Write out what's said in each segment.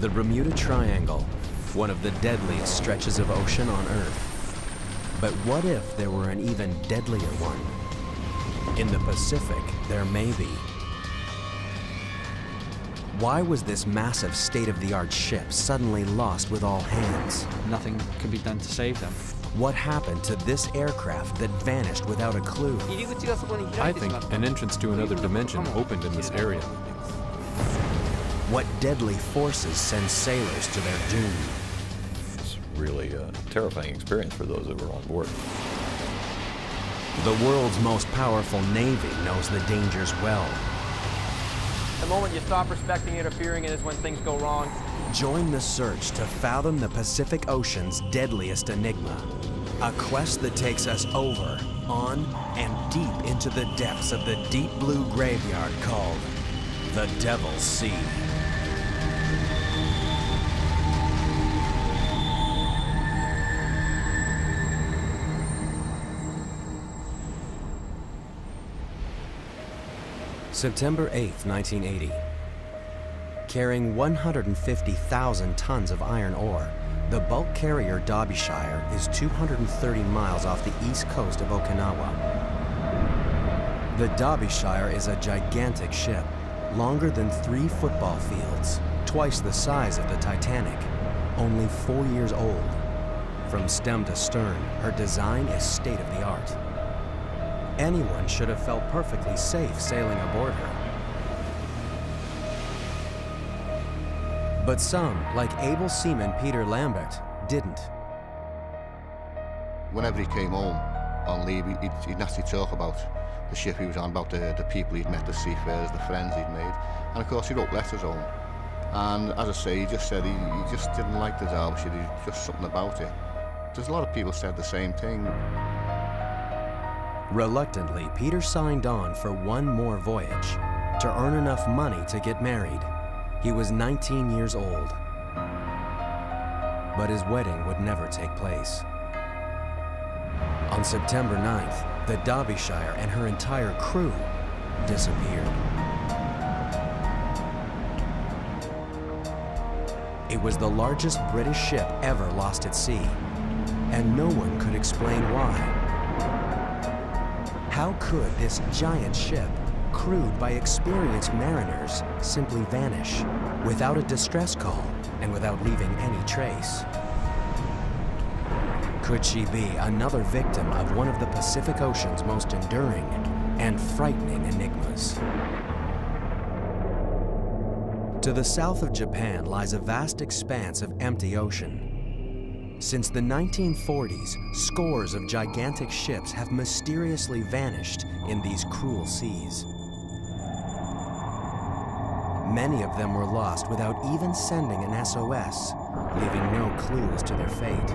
The Bermuda Triangle, one of the deadliest stretches of ocean on Earth. But what if there were an even deadlier one? In the Pacific, there may be. Why was this massive state-of-the-art ship suddenly lost with all hands? Nothing could be done to save them. What happened to this aircraft that vanished without a clue? I think an entrance to another dimension opened in this area. What deadly forces send sailors to their doom? It's really a terrifying experience for those that were on board. The world's most powerful navy knows the dangers well. The moment you stop respecting it or fearing it is when things go wrong. Join the search to fathom the Pacific Ocean's deadliest enigma. A quest that takes us over, on, and deep into the depths of the deep blue graveyard called the Devil's Sea. September 8th, 1980. Carrying 150,000 tons of iron ore, the bulk carrier Derbyshire is 230 miles off the east coast of Okinawa. The Derbyshire is a gigantic ship, longer than 3 football fields, twice the size of the Titanic, only 4 years old. From stem to stern, her design is state-of-the-art. Anyone should have felt perfectly safe sailing aboard her. But some, like able seaman Peter Lambert, didn't. Whenever he came home on leave, he'd naturally talk about the ship he was on, about the people he'd met, the seafarers, the friends he'd made. And of course he wrote letters home. And as I say, he just said he just didn't like the Derbyshire, just something about it. There's a lot of people said the same thing. Reluctantly, Peter signed on for one more voyage to earn enough money to get married. He was 19 years old, but his wedding would never take place. On September 9th, the Derbyshire and her entire crew disappeared. It was the largest British ship ever lost at sea, and no one could explain why. How could this giant ship, crewed by experienced mariners, simply vanish without a distress call and without leaving any trace? Could she be another victim of one of the Pacific Ocean's most enduring and frightening enigmas? To the south of Japan lies a vast expanse of empty ocean. Since the 1940s, scores of gigantic ships have mysteriously vanished in these cruel seas. Many of them were lost without even sending an SOS, leaving no clue as to their fate.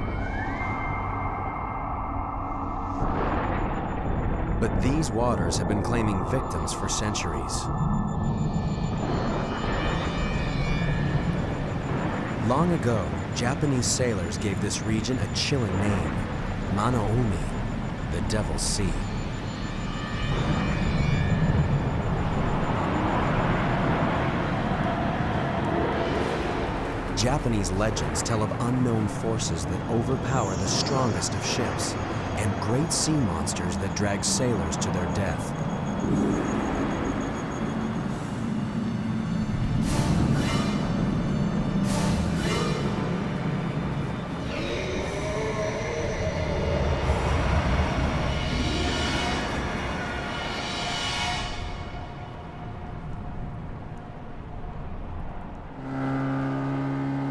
But these waters have been claiming victims for centuries. Long ago, Japanese sailors gave this region a chilling name, Manoumi, the Devil's Sea. Japanese legends tell of unknown forces that overpower the strongest of ships and great sea monsters that drag sailors to their death.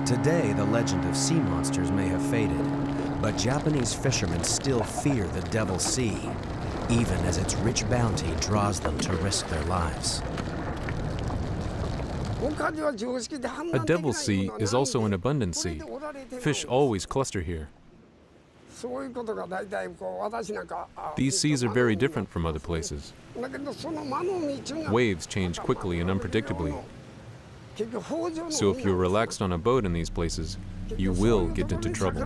Today, the legend of sea monsters may have faded, but Japanese fishermen still fear the Devil's Sea, even as its rich bounty draws them to risk their lives. A Devil's Sea is also an abundant sea. Fish always cluster here. These seas are very different from other places. Waves change quickly and unpredictably. So if you're relaxed on a boat in these places, you will get into trouble.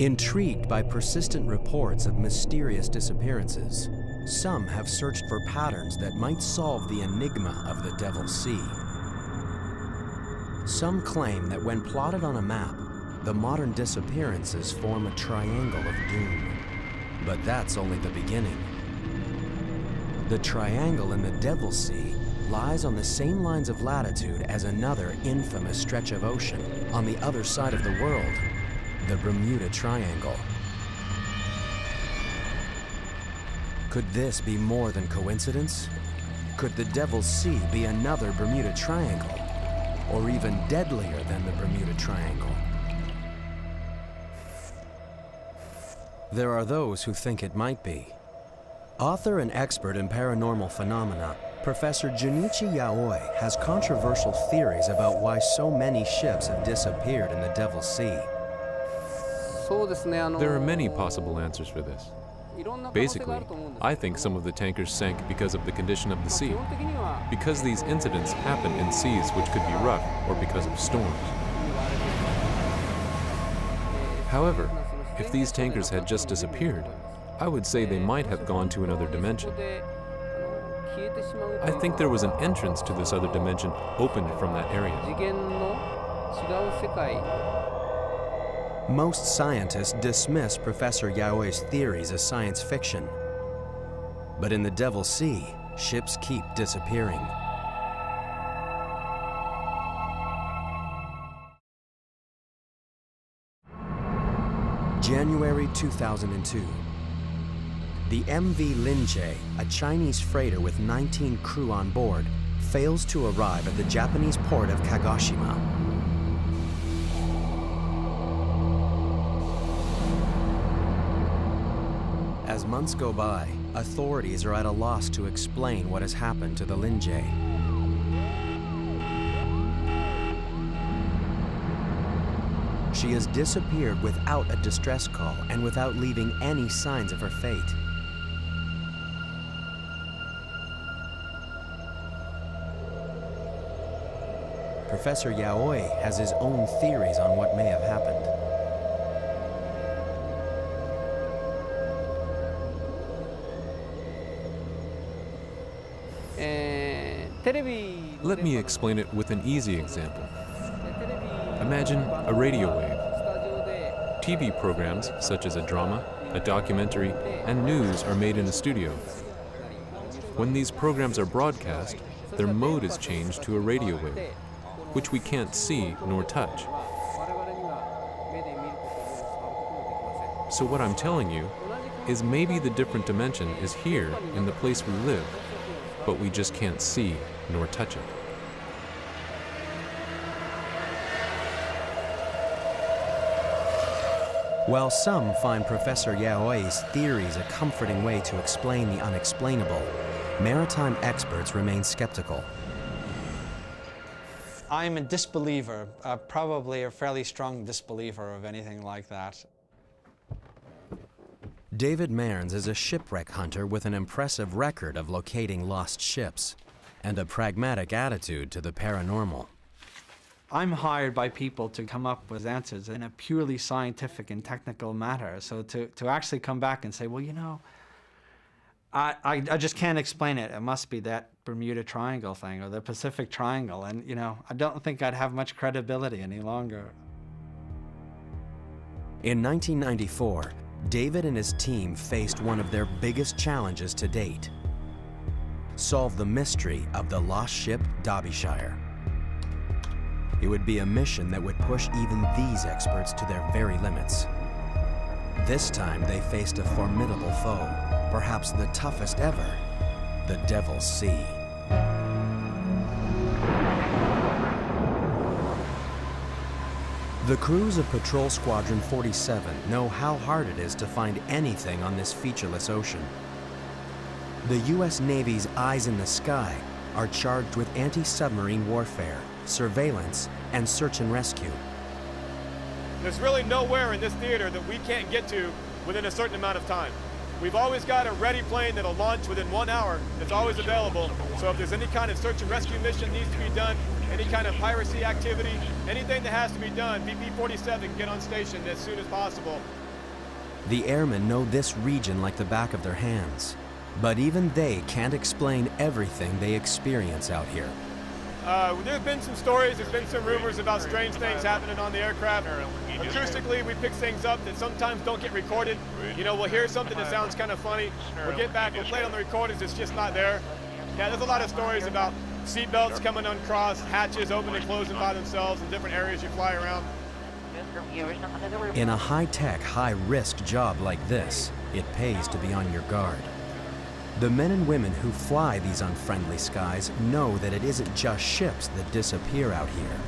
Intrigued by persistent reports of mysterious disappearances, Some have searched for patterns that might solve the enigma of the Devil's Sea. Some claim that when plotted on a map, the modern disappearances form a triangle of doom. But that's only the beginning. The triangle in the Devil's Sea lies on the same lines of latitude as another infamous stretch of ocean on the other side of the world, the Bermuda Triangle. Could this be more than coincidence? Could the Devil's Sea be another Bermuda Triangle, or even deadlier than the Bermuda Triangle? There are those who think it might be. Author and expert in paranormal phenomena, Professor Junichi Yaoi has controversial theories about why so many ships have disappeared in the Devil's Sea. There are many possible answers for this. Basically, I think some of the tankers sank because of the condition of the sea, because these incidents happen in seas which could be rough, or because of storms. However, if these tankers had just disappeared, I would say they might have gone to another dimension. I think there was an entrance to this other dimension opened from that area. Most scientists dismiss Professor Yaoi's theories as science fiction. But in the Devil's Sea, ships keep disappearing. January 2002. The MV Linjie, a Chinese freighter with 19 crew on board, fails to arrive at the Japanese port of Kagoshima. As months go by, authorities are at a loss to explain what has happened to the Linjie. She has disappeared without a distress call and without leaving any signs of her fate. Professor Yaoi has his own theories on what may have happened. Let me explain it with an easy example. Imagine a radio wave. TV programs, such as a drama, a documentary, and news are made in a studio. When these programs are broadcast, their mode is changed to a radio wave, which we can't see nor touch. So what I'm telling you is maybe the different dimension is here in the place we live, but we just can't see nor touch it. While some find Professor Yaoi's theories a comforting way to explain the unexplainable, maritime experts remain skeptical. I'm a disbeliever, probably a fairly strong disbeliever of anything like that. David Mearns is a shipwreck hunter with an impressive record of locating lost ships and a pragmatic attitude to the paranormal. I'm hired by people to come up with answers in a purely scientific and technical matter. So to actually come back and say, well, you know, I just can't explain it. It must be that Bermuda Triangle thing or the Pacific Triangle. And, you know, I don't think I'd have much credibility any longer. In 1994, David and his team faced one of their biggest challenges to date: solve the mystery of the lost ship Derbyshire. It would be a mission that would push even these experts to their very limits. This time they faced a formidable foe, perhaps the toughest ever, the Devil's Sea. The crews of Patrol Squadron 47 know how hard it is to find anything on this featureless ocean. The U.S. Navy's eyes in the sky are charged with anti-submarine warfare, surveillance, and search and rescue. There's really nowhere in this theater that we can't get to within a certain amount of time. We've always got a ready plane that'll launch within 1 hour. That's always available. So if there's any kind of search and rescue mission needs to be done, any kind of piracy activity, anything that has to be done, BP-47 can get on station as soon as possible. The airmen know this region like the back of their hands. But even they can't explain everything they experience out here. There's been some stories, there's been some rumors about strange things happening on the aircraft. Acoustically, we pick things up that sometimes don't get recorded. You know, we'll hear something that sounds kind of funny. We'll get back, we'll play it on the recordings, it's just not there. Yeah, there's a lot of stories about seatbelts coming uncrossed, hatches opening and closing by themselves in different areas you fly around. In a high-tech, high-risk job like this, it pays to be on your guard. The men and women who fly these unfriendly skies know that it isn't just ships that disappear out here.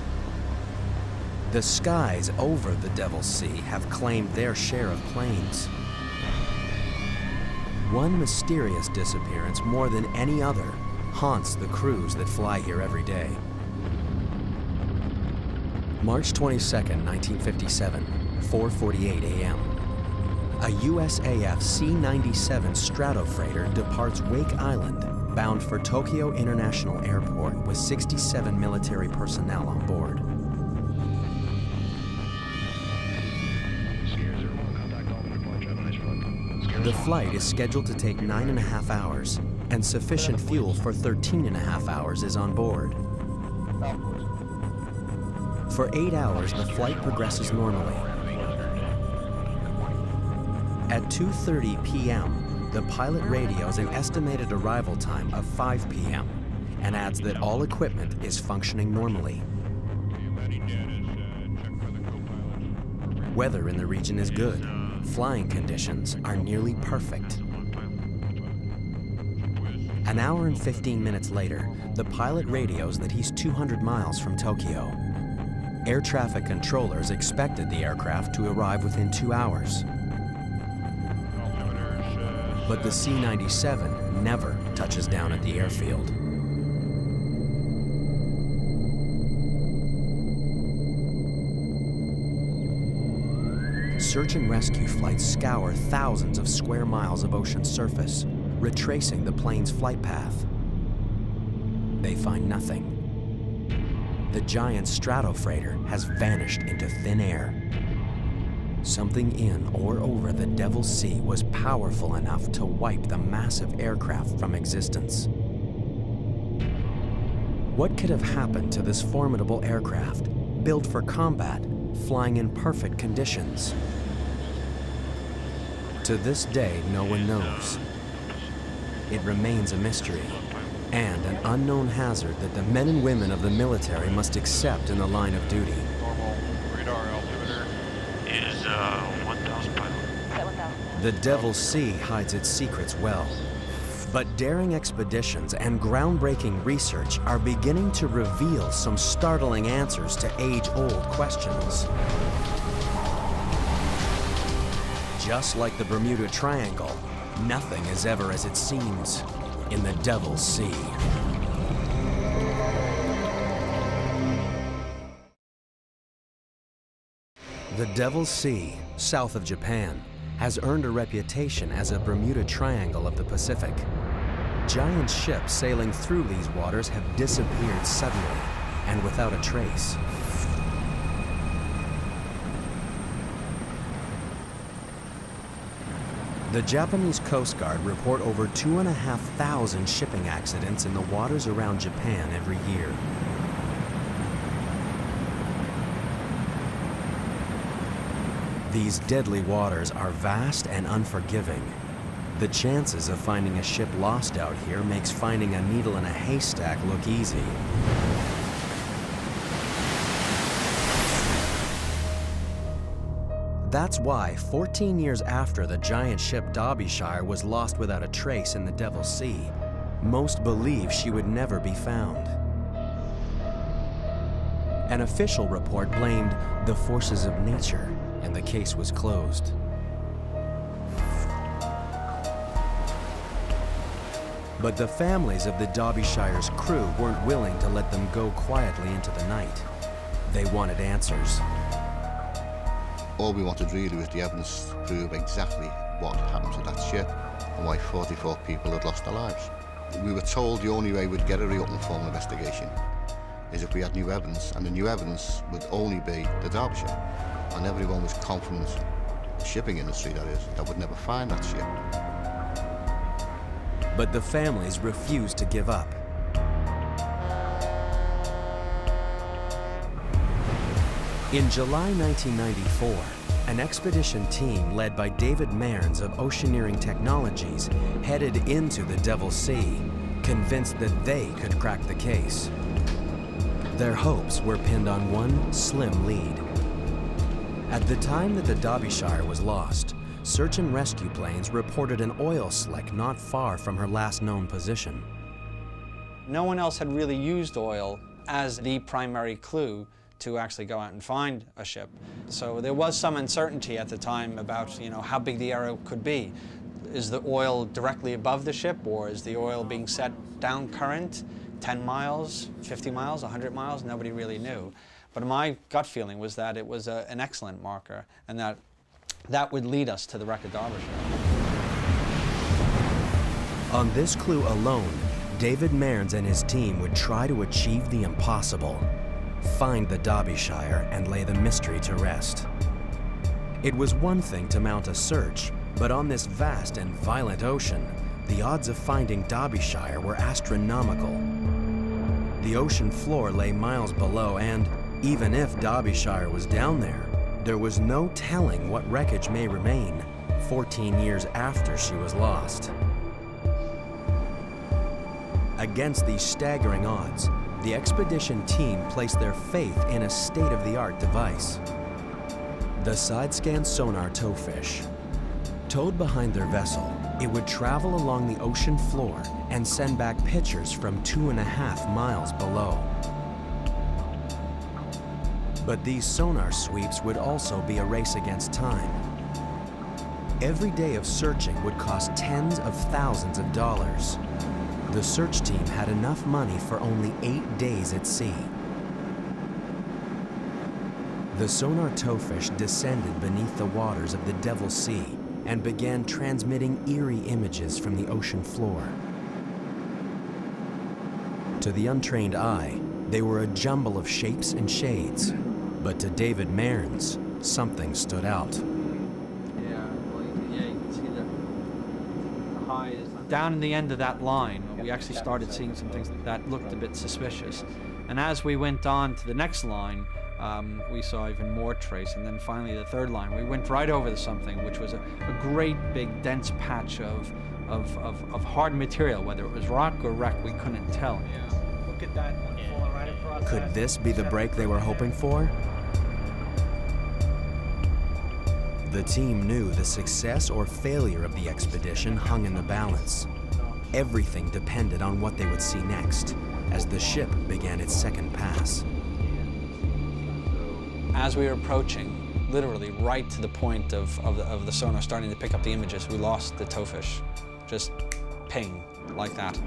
The skies over the Devil's Sea have claimed their share of planes. One mysterious disappearance more than any other haunts the crews that fly here every day. March 22nd, 1957, 4:48 a.m. A USAF C-97 Stratofreighter departs Wake Island, bound for Tokyo International Airport with 67 military personnel on board. The flight is scheduled to take 9.5 hours, and sufficient fuel for 13.5 hours is on board. For 8 hours, the flight progresses normally. At 2:30 p.m., the pilot radios an estimated arrival time of 5 p.m. and adds that all equipment is functioning normally. Weather in the region is good. Flying conditions are nearly perfect. An hour and 15 minutes later, the pilot radios that he's 200 miles from Tokyo. Air traffic controllers expected the aircraft to arrive within 2 hours. But the C-97 never touches down at the airfield. Search and rescue flights scour thousands of square miles of ocean surface, retracing the plane's flight path. They find nothing. The giant Stratofreighter has vanished into thin air. Something in or over the Devil's Sea was powerful enough to wipe the massive aircraft from existence. What could have happened to this formidable aircraft, built for combat, flying in perfect conditions? To this day, no one knows. It remains a mystery and an unknown hazard that the men and women of the military must accept in the line of duty. Normal radar altimeter is 1,000 pilot. The Devil's Sea hides its secrets well. But daring expeditions and groundbreaking research are beginning to reveal some startling answers to age-old questions. Just like the Bermuda Triangle, nothing is ever as it seems in the Devil's Sea. The Devil's Sea, south of Japan, has earned a reputation as a Bermuda Triangle of the Pacific. Giant ships sailing through these waters have disappeared suddenly and without a trace. The Japanese Coast Guard report over 2,500 shipping accidents in the waters around Japan every year. These deadly waters are vast and unforgiving. The chances of finding a ship lost out here makes finding a needle in a haystack look easy. That's why, 14 years after the giant ship Derbyshire was lost without a trace in the Devil's Sea, most believe she would never be found. An official report blamed the forces of nature, and the case was closed. But the families of the Derbyshire's crew weren't willing to let them go quietly into the night. They wanted answers. All we wanted really was the evidence to prove exactly what happened to that ship and why 44 people had lost their lives. We were told the only way we'd get a reopened formal investigation is if we had new evidence, and the new evidence would only be the Derbyshire. And everyone was confident, the shipping industry that is, that would never find that ship. but the families refused to give up. In July 1994, an expedition team led by David Mearns of Oceaneering Technologies headed into the Devil's Sea, convinced that they could crack the case. Their hopes were pinned on one slim lead. At the time that the Derbyshire was lost, search and rescue planes reported an oil slick not far from her last known position. No one else had really used oil as the primary clue to actually go out and find a ship. So there was some uncertainty at the time about, how big the area could be. Is the oil directly above the ship, or is the oil being set down current, 10 miles, 50 miles, 100 miles? Nobody really knew. But my gut feeling was that it was an excellent marker, and that would lead us to the wreck of Derbyshire. On this clue alone, David Mearns and his team would try to achieve the impossible: find the Derbyshire and lay the mystery to rest. It was one thing to mount a search, but on this vast and violent ocean, the odds of finding Derbyshire were astronomical. The ocean floor lay miles below, and even if Derbyshire was down there was no telling what wreckage may remain 14 years after she was lost. Against these staggering odds, the expedition team placed their faith in a state-of-the-art device: the side-scan sonar towfish. Towed behind their vessel, it would travel along the ocean floor and send back pictures from 2.5 miles below. But these sonar sweeps would also be a race against time. Every day of searching would cost tens of thousands of dollars. The search team had enough money for only 8 days at sea. The sonar towfish descended beneath the waters of the Devil's Sea and began transmitting eerie images from the ocean floor. To the untrained eye, they were a jumble of shapes and shades, but to David Mearns, something stood out. You can see the high is down in the end of that line. We actually started seeing some things that looked a bit suspicious. And as we went on to the next line, we saw even more trace. And then finally the third line, we went right over to something which was a great big dense patch of hard material. Whether it was rock or wreck, we couldn't tell. Look at that one falling right across. Could this be the break they were hoping for? The team knew the success or failure of the expedition hung in the balance. Everything depended on what they would see next as the ship began its second pass. As we were approaching, literally right to the point of the sonar starting to pick up the images, we lost the towfish. Just ping, like that.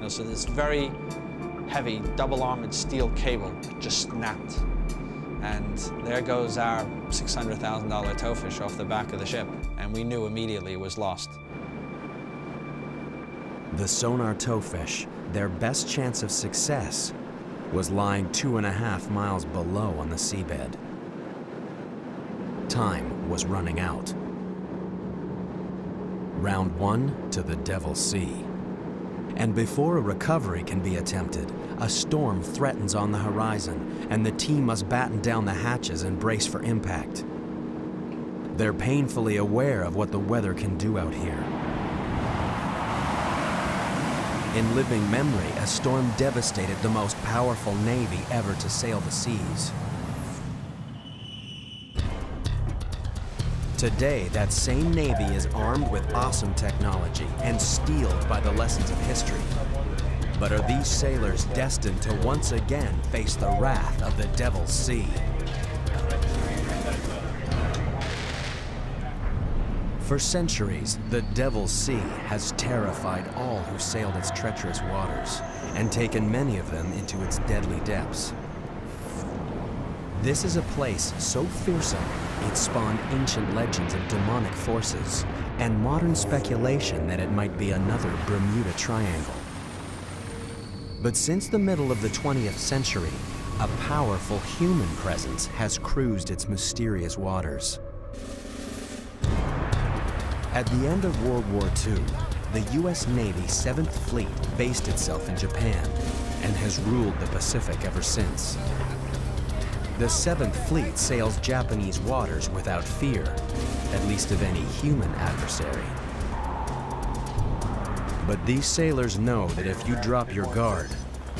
So this very heavy, double-armored steel cable just snapped. And there goes our $600,000 towfish off the back of the ship, and we knew immediately it was lost. The sonar towfish, their best chance of success, was lying 2.5 miles below on the seabed. Time was running out. Round 1 to the Devil's Sea. And before a recovery can be attempted, a storm threatens on the horizon, and the team must batten down the hatches and brace for impact. They're painfully aware of what the weather can do out here. In living memory, a storm devastated the most powerful navy ever to sail the seas. Today, that same navy is armed with awesome technology and steeled by the lessons of history. But are these sailors destined to once again face the wrath of the Devil's Sea? For centuries, the Devil's Sea has terrified all who sailed its treacherous waters and taken many of them into its deadly depths. This is a place so fearsome, it spawned ancient legends of demonic forces and modern speculation that it might be another Bermuda Triangle. But since the middle of the 20th century, a powerful human presence has cruised its mysterious waters. At the end of World War II, the U.S. Navy 7th Fleet based itself in Japan and has ruled the Pacific ever since. The 7th Fleet sails Japanese waters without fear, at least of any human adversary. But these sailors know that if you drop your guard,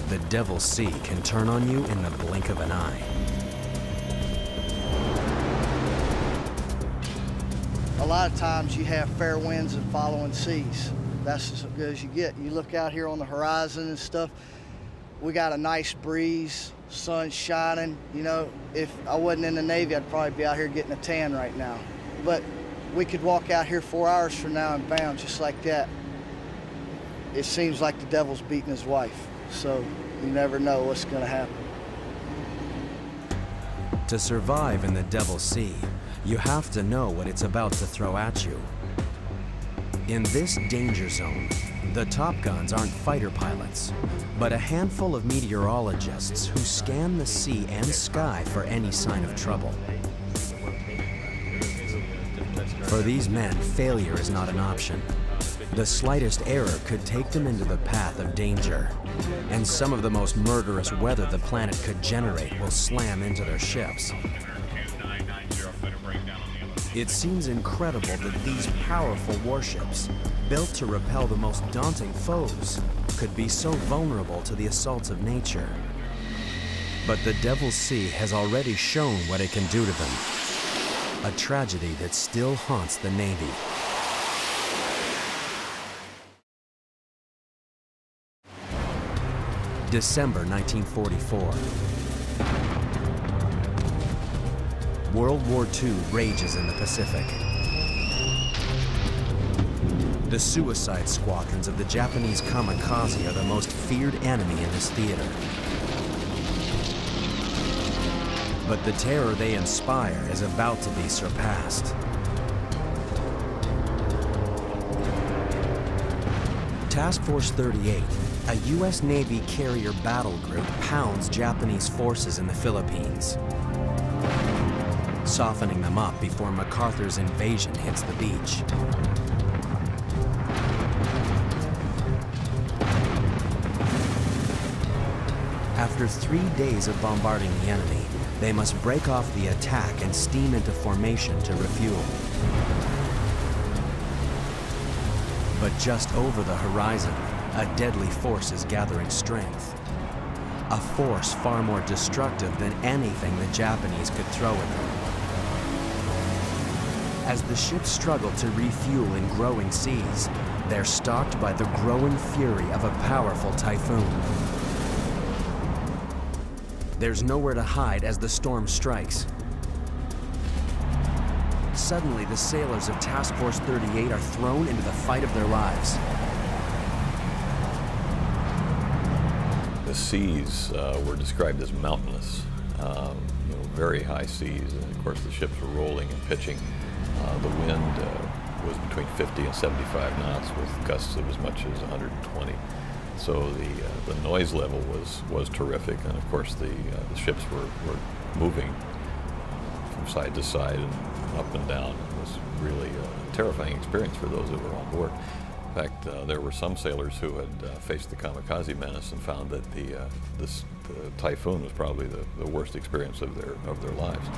the Devil's Sea can turn on you in the blink of an eye. A lot of times you have fair winds and following seas. That's as good as you get. You look out here on the horizon and stuff, we got a nice breeze, sun's shining. You know, if I wasn't in the Navy, I'd probably be out here getting a tan right now. But we could walk out here 4 hours from now and bam, just like that. It seems like the devil's beating his wife. So you never know what's gonna happen. To survive in the Devil's Sea, you have to know what it's about to throw at you. In this danger zone, the Top Guns aren't fighter pilots, but a handful of meteorologists who scan the sea and sky for any sign of trouble. For these men, failure is not an option. The slightest error could take them into the path of danger, and some of the most murderous weather the planet could generate will slam into their ships. It seems incredible that these powerful warships, built to repel the most daunting foes, could be so vulnerable to the assaults of nature. But the Devil's Sea has already shown what it can do to them. A tragedy that still haunts the Navy. December 1944. World War II rages in the Pacific. The suicide squadrons of the Japanese kamikaze are the most feared enemy in this theater. But the terror they inspire is about to be surpassed. Task Force 38, a U.S. Navy carrier battle group, pounds Japanese forces in the Philippines, softening them up before MacArthur's invasion hits the beach. After 3 days of bombarding the enemy, they must break off the attack and steam into formation to refuel. But just over the horizon, a deadly force is gathering strength. A force far more destructive than anything the Japanese could throw at them. As the ships struggle to refuel in growing seas, they're stalked by the growing fury of a powerful typhoon. There's nowhere to hide as the storm strikes. Suddenly, the sailors of Task Force 38 are thrown into the fight of their lives. The seas were described as mountainous, very high seas, and of course the ships were rolling and pitching. The wind was between 50 and 75 knots with gusts of as much as 120. So the noise level was terrific, and of course the ships were moving from side to side and up and down. It was really a terrifying experience for those that were on board. In fact, there were some sailors who had faced the kamikaze menace and found that the typhoon was probably the worst experience of their lives.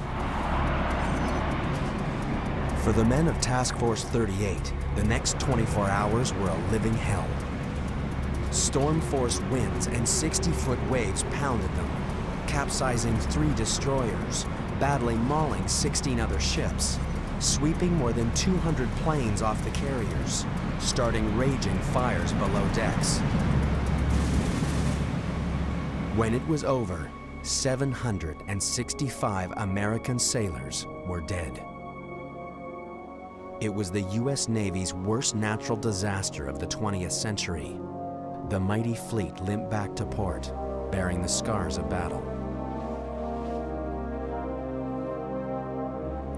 For the men of Task Force 38, the next 24 hours were a living hell. Storm-force winds and 60-foot waves pounded them, capsizing 3 destroyers, badly mauling 16 other ships, sweeping more than 200 planes off the carriers, starting raging fires below decks. When it was over, 765 American sailors were dead. It was the U.S. Navy's worst natural disaster of the 20th century. The mighty fleet limped back to port, bearing the scars of battle.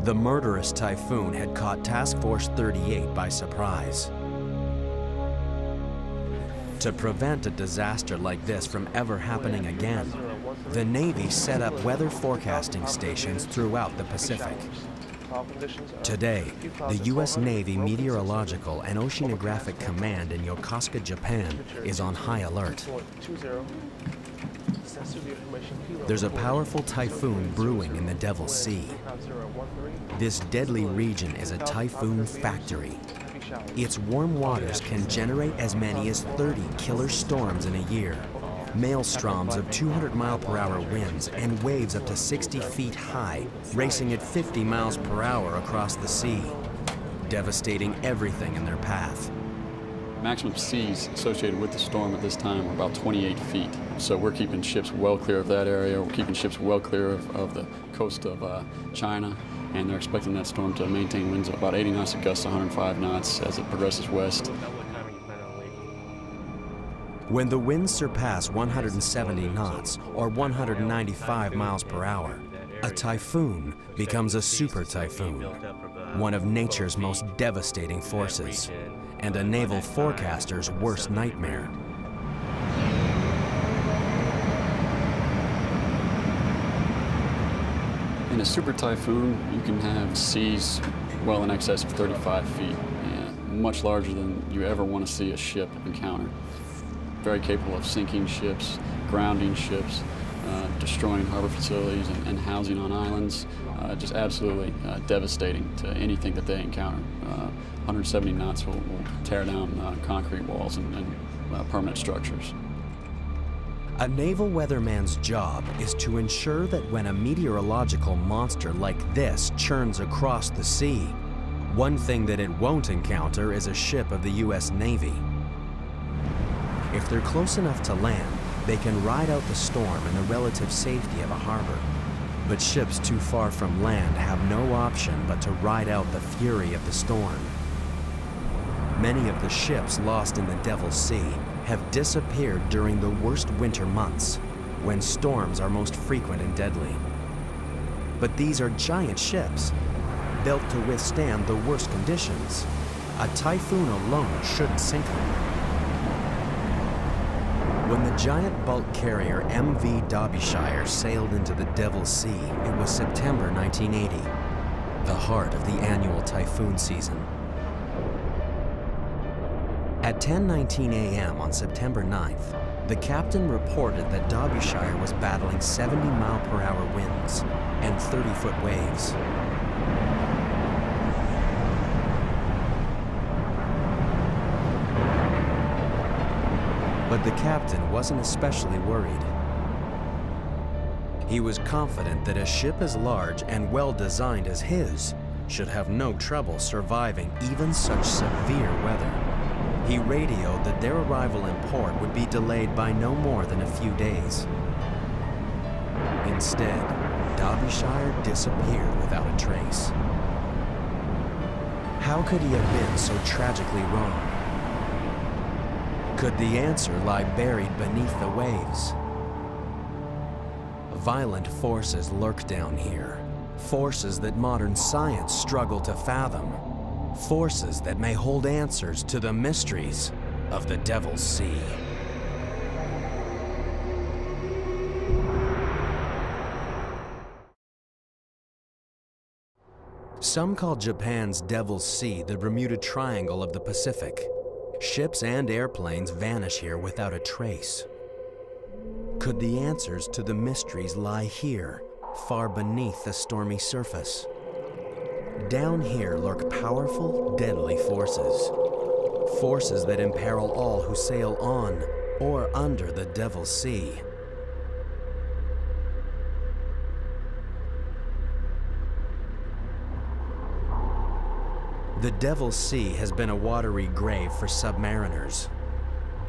The murderous typhoon had caught Task Force 38 by surprise. To prevent a disaster like this from ever happening again, the Navy set up weather forecasting stations throughout the Pacific. Today, the U.S. Navy Meteorological and Oceanographic Command in Yokosuka, Japan is on high alert. There's a powerful typhoon brewing in the Devil's Sea. This deadly region is a typhoon factory. Its warm waters can generate as many as 30 killer storms in a year. Maelstroms of 200-mile-per-hour winds and waves up to 60 feet high, racing at 50 miles per hour across the sea, devastating everything in their path. Maximum seas associated with the storm at this time are about 28 feet. So we're keeping ships well clear of that area. We're keeping ships well clear of the coast of China, and they're expecting that storm to maintain winds of about 80 knots to gusts 105 knots as it progresses west. When the winds surpass 170 knots, or 195 miles per hour, a typhoon becomes a super typhoon, one of nature's most devastating forces, and a naval forecaster's worst nightmare. In a super typhoon, you can have seas well in excess of 35 feet, and much larger than you ever want to see a ship encounter. Very capable of sinking ships, grounding ships, destroying harbor facilities and housing on islands. Just absolutely devastating to anything that they encounter. 170 knots will tear down concrete walls and permanent structures. A naval weatherman's job is to ensure that when a meteorological monster like this churns across the sea, one thing that it won't encounter is a ship of the U.S. Navy. If they're close enough to land, they can ride out the storm in the relative safety of a harbor. But ships too far from land have no option but to ride out the fury of the storm. Many of the ships lost in the Devil's Sea have disappeared during the worst winter months, when storms are most frequent and deadly. But these are giant ships, built to withstand the worst conditions. A typhoon alone shouldn't sink them. When the giant bulk carrier MV Derbyshire sailed into the Devil's Sea, it was September 1980, the heart of the annual typhoon season. At 10:19 a.m. on September 9th, the captain reported that Derbyshire was battling 70-mile-per-hour winds and 30-foot waves. But the captain wasn't especially worried. He was confident that a ship as large and well-designed as his should have no trouble surviving even such severe weather. He radioed that their arrival in port would be delayed by no more than a few days. Instead, Derbyshire disappeared without a trace. How could he have been so tragically wrong? Could the answer lie buried beneath the waves? Violent forces lurk down here, forces that modern science struggle to fathom, forces that may hold answers to the mysteries of the Devil's Sea. Some call Japan's Devil's Sea the Bermuda Triangle of the Pacific. Ships and airplanes vanish here without a trace. Could the answers to the mysteries lie here, far beneath the stormy surface? Down here lurk powerful, deadly forces. Forces that imperil all who sail on or under the Devil's Sea. The Devil's Sea has been a watery grave for submariners.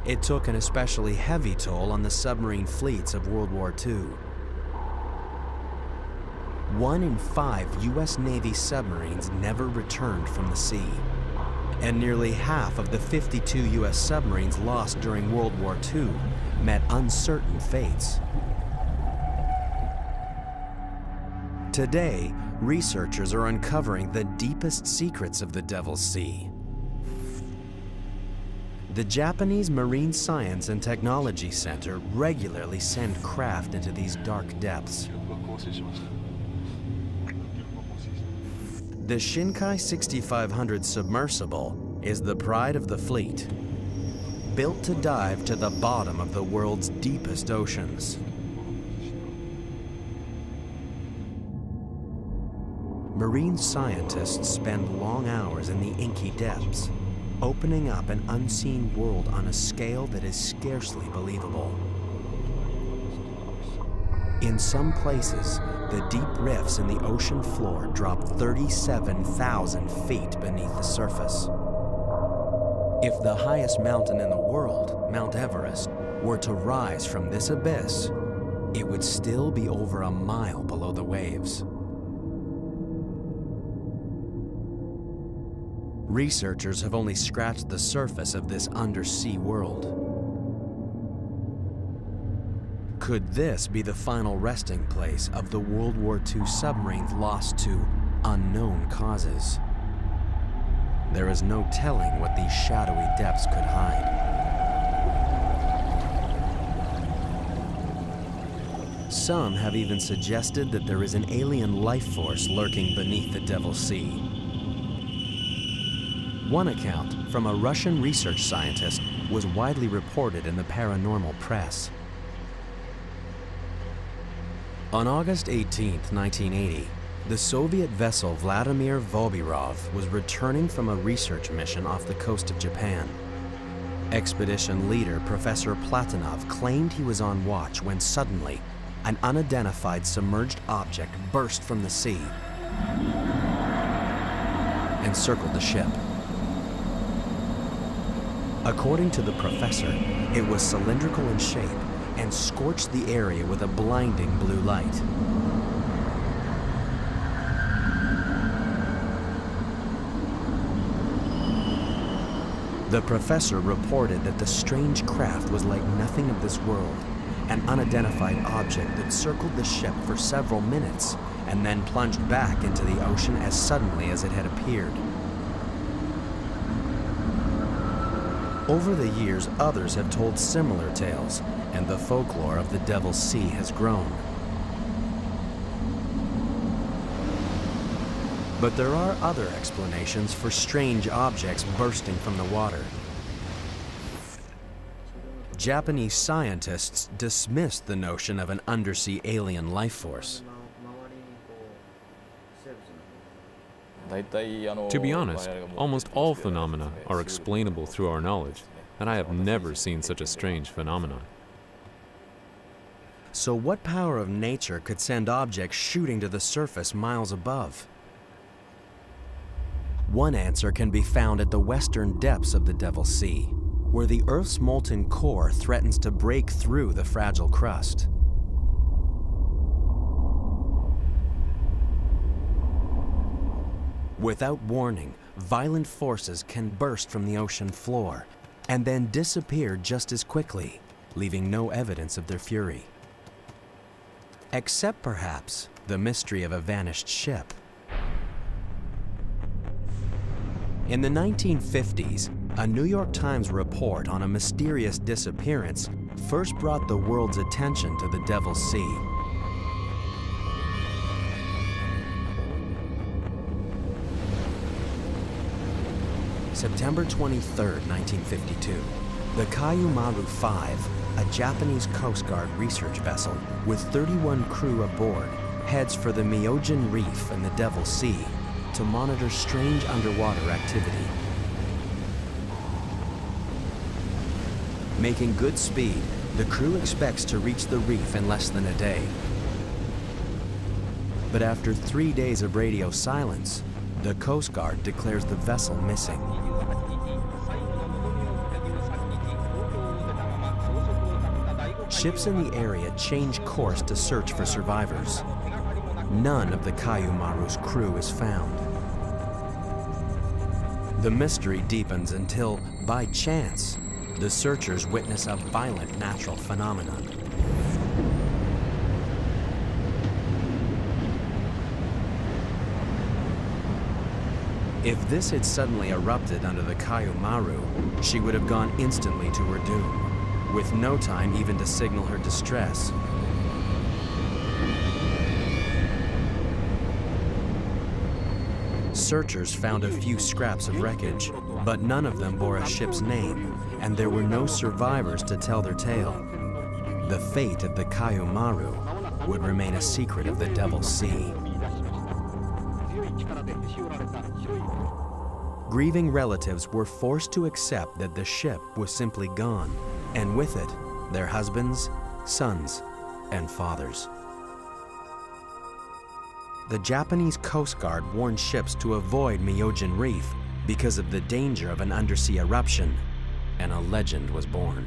It took an especially heavy toll on the submarine fleets of World War II. 1 in 5 U.S. Navy submarines never returned from the sea, and nearly half of the 52 U.S. submarines lost during World War II met uncertain fates. Today, researchers are uncovering the deepest secrets of the Devil's Sea. The Japanese Marine Science and Technology Center regularly send craft into these dark depths. The Shinkai 6500 submersible is the pride of the fleet, built to dive to the bottom of the world's deepest oceans. Marine scientists spend long hours in the inky depths, opening up an unseen world on a scale that is scarcely believable. In some places, the deep rifts in the ocean floor drop 37,000 feet beneath the surface. If the highest mountain in the world, Mount Everest, were to rise from this abyss, it would still be over a mile below the waves. Researchers have only scratched the surface of this undersea world. Could this be the final resting place of the World War II submarines lost to unknown causes? There is no telling what these shadowy depths could hide. Some have even suggested that there is an alien life force lurking beneath the Devil's Sea. One account from a Russian research scientist was widely reported in the paranormal press. On August 18, 1980, the Soviet vessel Vladimir Vobirov was returning from a research mission off the coast of Japan. Expedition leader Professor Platonov claimed he was on watch when suddenly an unidentified submerged object burst from the sea and circled the ship. According to the professor, it was cylindrical in shape and scorched the area with a blinding blue light. The professor reported that the strange craft was like nothing of this world, an unidentified object that circled the ship for several minutes and then plunged back into the ocean as suddenly as it had appeared. Over the years, others have told similar tales, and the folklore of the Devil's Sea has grown. But there are other explanations for strange objects bursting from the water. Japanese scientists dismissed the notion of an undersea alien life force. To be honest, almost all phenomena are explainable through our knowledge, and I have never seen such a strange phenomenon. So what power of nature could send objects shooting to the surface miles above? One answer can be found at the western depths of the Devil's Sea, where the Earth's molten core threatens to break through the fragile crust. Without warning, violent forces can burst from the ocean floor and then disappear just as quickly, leaving no evidence of their fury. Except perhaps the mystery of a vanished ship. In the 1950s, a New York Times report on a mysterious disappearance first brought the world's attention to the Devil's Sea. September 23, 1952, the Kayumaru 5, a Japanese Coast Guard research vessel with 31 crew aboard, heads for the Myojin Reef in the Devil's Sea to monitor strange underwater activity. Making good speed, the crew expects to reach the reef in less than a day. But after 3 days of radio silence, the Coast Guard declares the vessel missing. Ships in the area change course to search for survivors. None of the Kayumaru's crew is found. The mystery deepens until, by chance, the searchers witness a violent natural phenomenon. If this had suddenly erupted under the Kayumaru, she would have gone instantly to her doom, with no time even to signal her distress. Searchers found a few scraps of wreckage, but none of them bore a ship's name, and there were no survivors to tell their tale. The fate of the Kayumaru would remain a secret of the Devil's Sea. Grieving relatives were forced to accept that the ship was simply gone, and with it, their husbands, sons, and fathers. The Japanese Coast Guard warned ships to avoid Myojin Reef because of the danger of an undersea eruption, and a legend was born.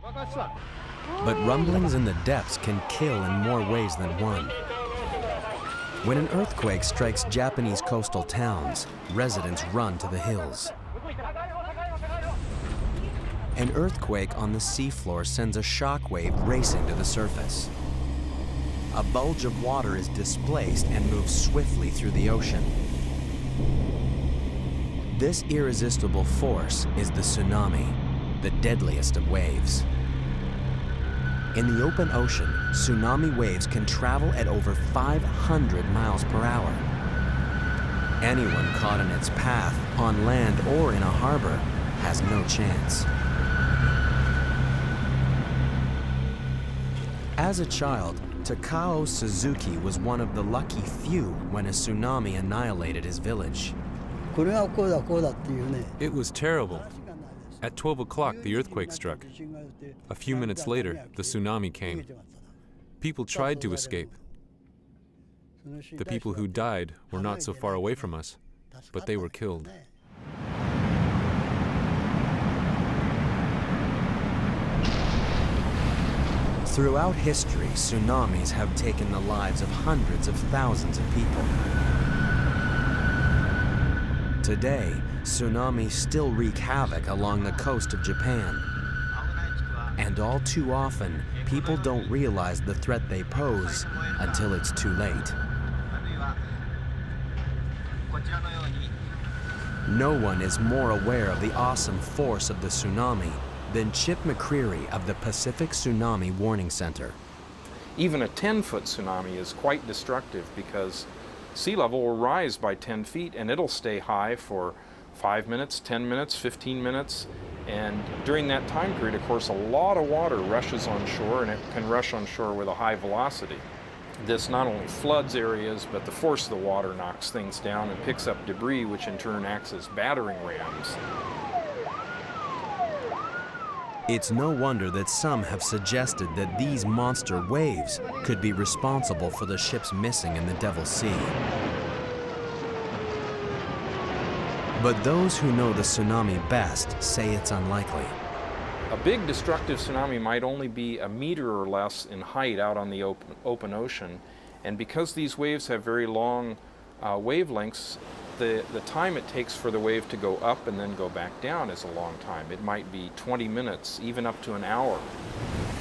But rumblings in the depths can kill in more ways than one. When an earthquake strikes Japanese coastal towns, residents run to the hills. An earthquake on the seafloor sends a shockwave racing to the surface. A bulge of water is displaced and moves swiftly through the ocean. This irresistible force is the tsunami, the deadliest of waves. In the open ocean, tsunami waves can travel at over 500 miles per hour. Anyone caught in its path, on land or in a harbor, has no chance. As a child, Takao Suzuki was one of the lucky few when a tsunami annihilated his village. It was terrible. At 12 o'clock, the earthquake struck. A few minutes later, the tsunami came. People tried to escape. The people who died were not so far away from us, but they were killed. Throughout history, tsunamis have taken the lives of hundreds of thousands of people. Today, tsunamis still wreak havoc along the coast of Japan. And all too often, people don't realize the threat they pose until it's too late. No one is more aware of the awesome force of the tsunami than Chip McCreary of the Pacific Tsunami Warning Center. Even a 10-foot tsunami is quite destructive because sea level will rise by 10 feet and it'll stay high for 5 minutes, 10 minutes, 15 minutes. And during that time period, of course, a lot of water rushes on shore, and it can rush on shore with a high velocity. This not only floods areas, but the force of the water knocks things down and picks up debris, which in turn acts as battering rams. It's no wonder that some have suggested that these monster waves could be responsible for the ships missing in the Devil's Sea. But those who know the tsunami best say it's unlikely. A big destructive tsunami might only be a meter or less in height out on the open ocean, and because these waves have very long wavelengths, the time it takes for the wave to go up and then go back down is a long time. It might be 20 minutes, even up to an hour.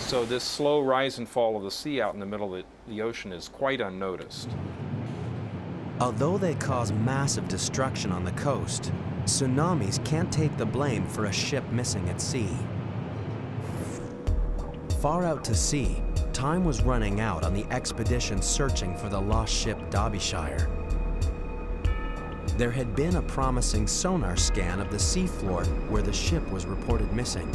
So this slow rise and fall of the sea out in the middle of the ocean is quite unnoticed. Although they cause massive destruction on the coast, tsunamis can't take the blame for a ship missing at sea. Far out to sea, time was running out on the expedition searching for the lost ship Derbyshire. There had been a promising sonar scan of the seafloor where the ship was reported missing.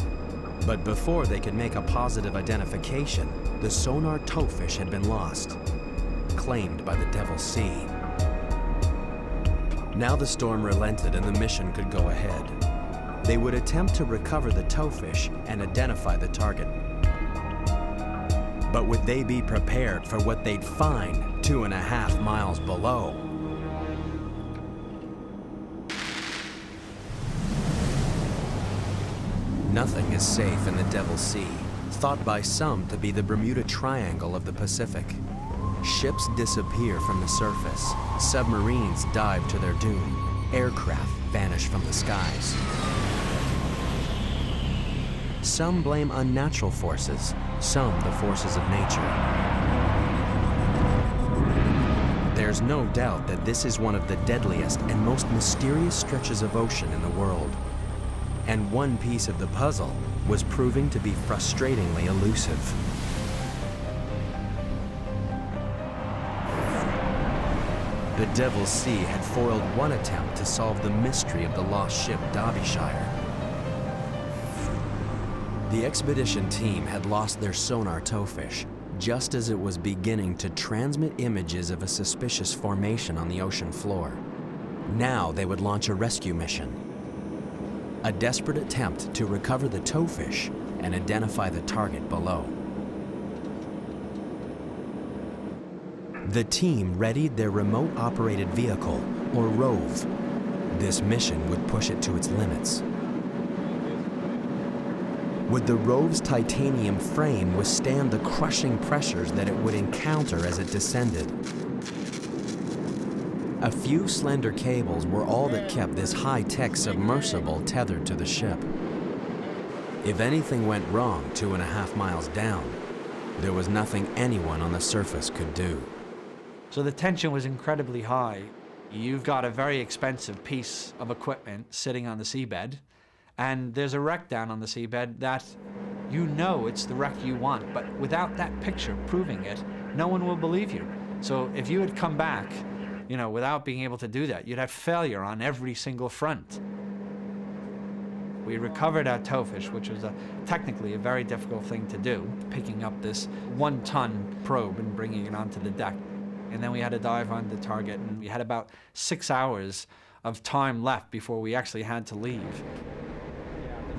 But before they could make a positive identification, the sonar towfish had been lost, claimed by the Devil's Sea. Now the storm relented and the mission could go ahead. They would attempt to recover the towfish and identify the target. But would they be prepared for what they'd find 2.5 miles below? Nothing is safe in the Devil's Sea, thought by some to be the Bermuda Triangle of the Pacific. Ships disappear from the surface, submarines dive to their doom, aircraft vanish from the skies. Some blame unnatural forces, some the forces of nature. There's no doubt that this is one of the deadliest and most mysterious stretches of ocean in the world. And one piece of the puzzle was proving to be frustratingly elusive. the Devil's Sea had foiled one attempt to solve the mystery of the lost ship Derbyshire. The expedition team had lost their sonar towfish just as it was beginning to transmit images of a suspicious formation on the ocean floor. Now they would launch a rescue mission, a desperate attempt to recover the towfish and identify the target below. The team readied their remote-operated vehicle, or ROVE. This mission would push it to its limits. Would the ROVE's titanium frame withstand the crushing pressures that it would encounter as it descended? A few slender cables were all that kept this high-tech submersible tethered to the ship. If anything went wrong 2.5 miles down, there was nothing anyone on the surface could do. So the tension was incredibly high. You've got a very expensive piece of equipment sitting on the seabed, and there's a wreck down on the seabed that you know it's the wreck you want, but without that picture proving it, no one will believe you. So if you had come back, you know, without being able to do that, you'd have failure on every single front. We recovered our towfish, which was technically a very difficult thing to do, picking up this 1-ton probe and bringing it onto the deck. And then we had to dive on the target, and we had about 6 hours of time left before we actually had to leave.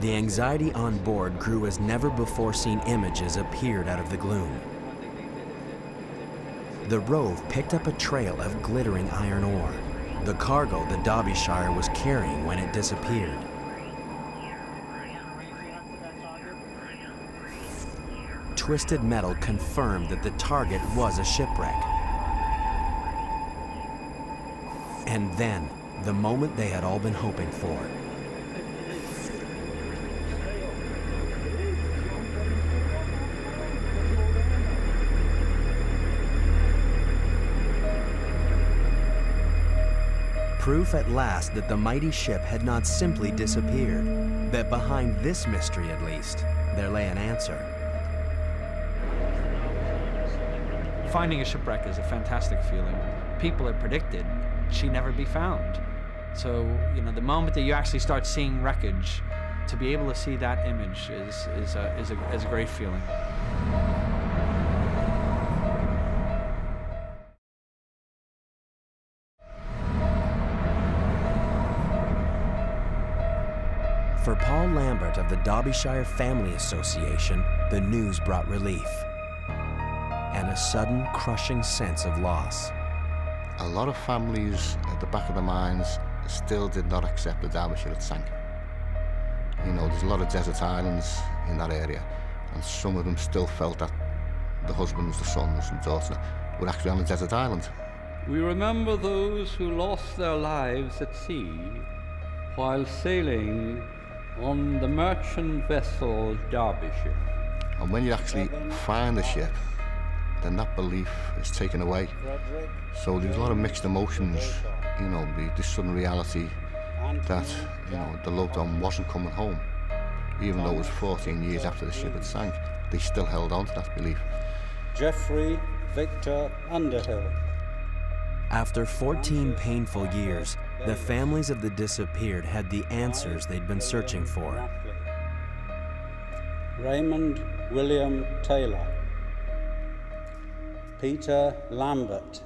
The anxiety on board grew as never before seen images appeared out of the gloom. The ROVE picked up a trail of glittering iron ore, the cargo the Derbyshire was carrying when it disappeared. Twisted metal confirmed that the target was a shipwreck. And then, the moment they had all been hoping for. Proof at last that the mighty ship had not simply disappeared, that behind this mystery at least, there lay an answer. Finding a shipwreck is a fantastic feeling. People had predicted she'd never be found. So, you know, the moment that you actually start seeing wreckage, to be able to see that image is a great feeling. For Paul Lambert of the Derbyshire Family Association, the news brought relief and a sudden crushing sense of loss. A lot of families at the back of their minds still did not accept the Derbyshire had sank. You know, there's a lot of desert islands in that area, and some of them still felt that the husbands, the sons and daughters were actually on a desert island. We remember those who lost their lives at sea while sailing on the merchant vessel Derbyshire. And when you actually find the ship, then that belief is taken away. So there's a lot of mixed emotions, you know, this sudden reality that, you know, the loved one wasn't coming home. Even though it was 14 years after the ship had sank, they still held on to that belief. Jeffrey Victor Underhill. After 14 painful years, the families of the disappeared had the answers they'd been searching for. Raymond William Taylor. Peter Lambert.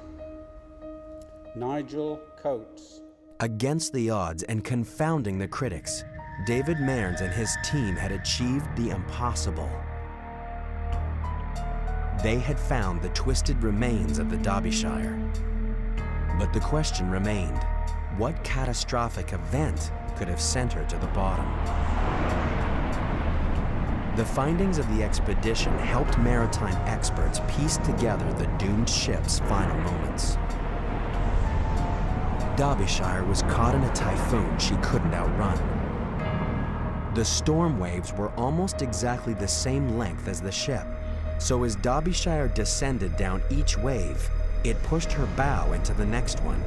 Nigel Coates. Against the odds and confounding the critics, David Mearns and his team had achieved the impossible. They had found the twisted remains of the Derbyshire. But the question remained, what catastrophic event could have sent her to the bottom? The findings of the expedition helped maritime experts piece together the doomed ship's final moments. Derbyshire was caught in a typhoon she couldn't outrun. The storm waves were almost exactly the same length as the ship, so as Derbyshire descended down each wave, it pushed her bow into the next one.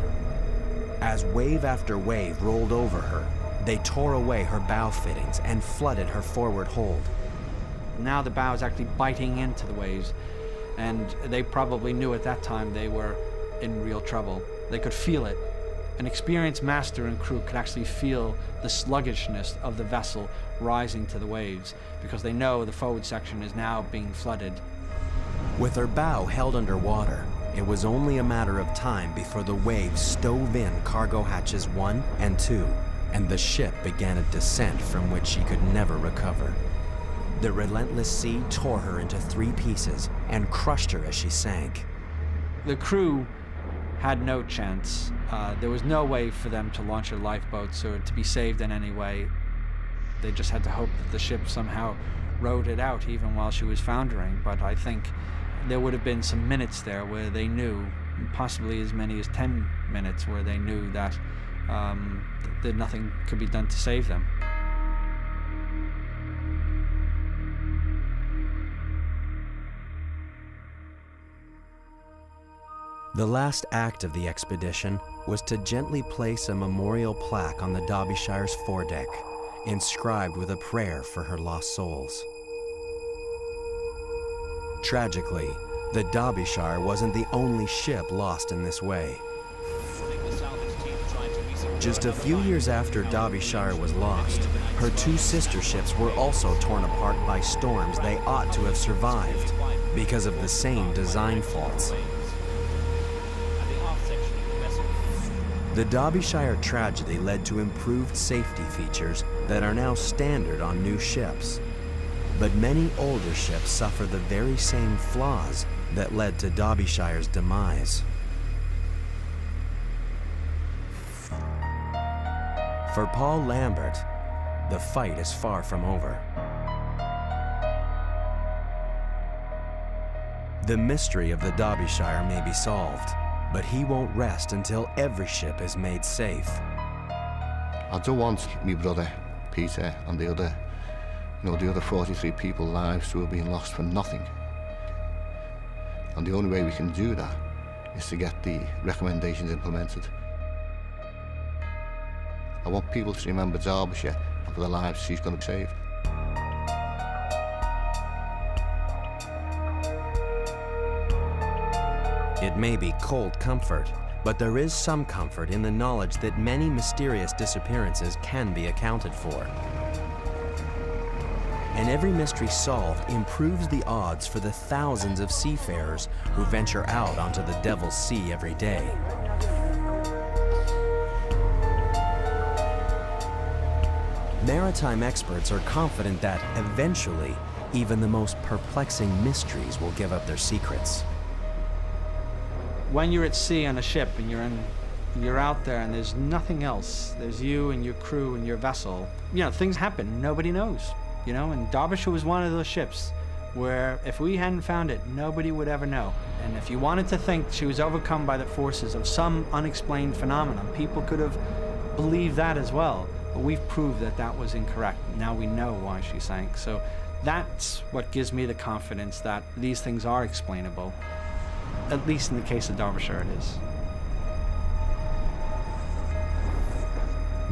As wave after wave rolled over her, they tore away her bow fittings and flooded her forward hold. Now the bow is actually biting into the waves, and they probably knew at that time they were in real trouble. They could feel it. An experienced master and crew could actually feel the sluggishness of the vessel rising to the waves because they know the forward section is now being flooded. With her bow held underwater, it was only a matter of time before the waves stove in cargo hatches 1 and 2, and the ship began a descent from which she could never recover. The relentless sea tore her into 3 pieces and crushed her as she sank. The crew had no chance. There was no way for them to launch their lifeboats or to be saved in any way. They just had to hope that the ship somehow rode it out even while she was foundering. But I think there would have been some minutes there where they knew, possibly as many as 10 minutes, where they knew that that nothing could be done to save them. The last act of the expedition was to gently place a memorial plaque on the Derbyshire's foredeck, inscribed with a prayer for her lost souls. Tragically, the Derbyshire wasn't the only ship lost in this way. Just a few years after Derbyshire was lost, her 2 sister ships were also torn apart by storms they ought to have survived because of the same design faults. The Derbyshire tragedy led to improved safety features that are now standard on new ships. But many older ships suffer the very same flaws that led to Derbyshire's demise. For Paul Lambert, the fight is far from over. The mystery of the Derbyshire may be solved, but he won't rest until every ship is made safe. I don't want my brother, Peter, and the other 43 people's lives who have been lost for nothing. And the only way we can do that is to get the recommendations implemented. I want people to remember Derbyshire and for the lives she's going to save. It may be cold comfort, but there is some comfort in the knowledge that many mysterious disappearances can be accounted for. And every mystery solved improves the odds for the thousands of seafarers who venture out onto the Devil's Sea every day. Maritime experts are confident that, eventually, even the most perplexing mysteries will give up their secrets. When you're at sea on a ship and you're out there and there's nothing else, there's you and your crew and your vessel, things happen, nobody knows, and Derbyshire was one of those ships where if we hadn't found it, nobody would ever know. And if you wanted to think she was overcome by the forces of some unexplained phenomenon, people could have believed that as well. But we've proved that that was incorrect. Now we know why she sank. So that's what gives me the confidence that these things are explainable. At least in the case of Derbyshire it is.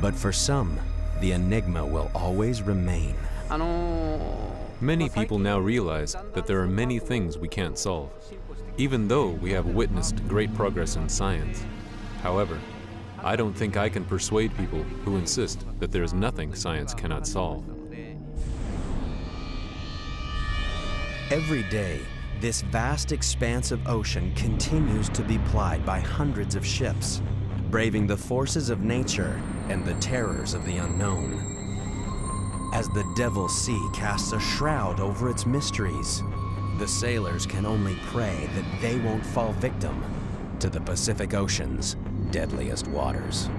But for some, the enigma will always remain. Many people now realize that there are many things we can't solve, even though we have witnessed great progress in science. However, I don't think I can persuade people who insist that there is nothing science cannot solve. Every day, this vast expanse of ocean continues to be plied by hundreds of ships, braving the forces of nature and the terrors of the unknown. As the Devil's Sea casts a shroud over its mysteries, the sailors can only pray that they won't fall victim to the Pacific Ocean's deadliest waters.